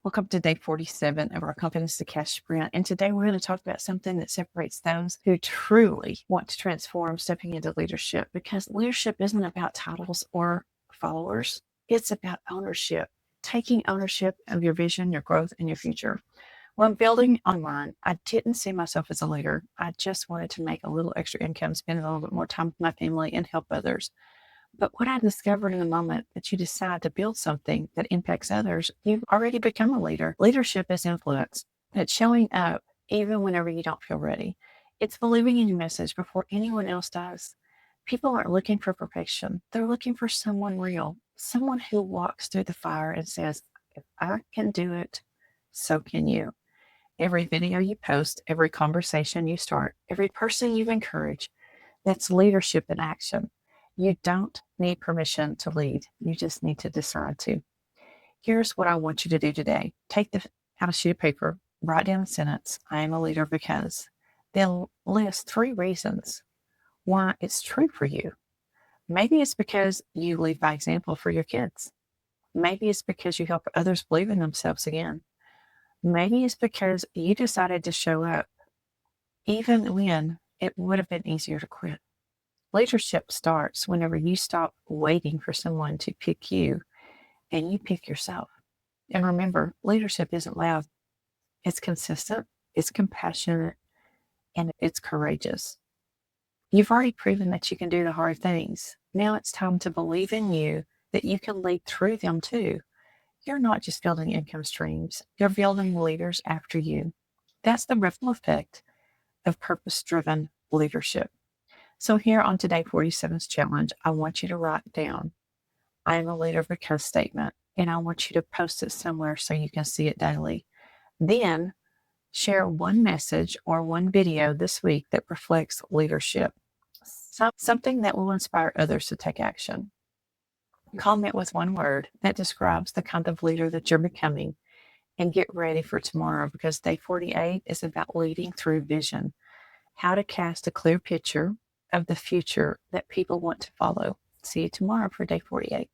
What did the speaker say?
Welcome to day 47 of our Confidence to Cash Sprint. And today we're going to talk about something that separates those who truly want to transform stepping into leadership, because leadership isn't about titles or followers. It's about ownership, taking ownership of your vision, your growth, and your future. When building online, I didn't see myself as a leader. I just wanted to make a little extra income, spend a little bit more time with my family, and help others. But what I discovered in the moment that you decide to build something that impacts others, you've already become a leader. Leadership is influence. It's showing up even whenever you don't feel ready. It's believing in your message before anyone else does. People aren't looking for perfection. They're looking for someone real, someone who walks through the fire and says, if I can do it, so can you. Every video you post, every conversation you start, every person you encourage, that's leadership in action. You don't need permission to lead. You just need to decide to. Here's what I want you to do today. Take out a sheet of paper, write down a sentence. I am a leader because. Then list 3 reasons why it's true for you. Maybe it's because you lead by example for your kids. Maybe it's because you help others believe in themselves again. Maybe it's because you decided to show up even when it would have been easier to quit. Leadership starts whenever you stop waiting for someone to pick you and you pick yourself. And remember, leadership isn't loud. It's consistent, it's compassionate, and it's courageous. You've already proven that you can do the hard things. Now it's time to believe in you, that you can lead through them too. You're not just building income streams, you're building leaders after you. That's the ripple effect of purpose-driven leadership. So here on today 47's challenge, I want you to write down, I am a leader because statement, and I want you to post it somewhere so you can see it daily. Then share one message or one video this week that reflects leadership, something that will inspire others to take action. Comment with one word that describes the kind of leader that you're becoming, and get ready for tomorrow, because day 48 is about leading through vision, how to cast a clear picture of the future that people want to follow. See you tomorrow for day 48.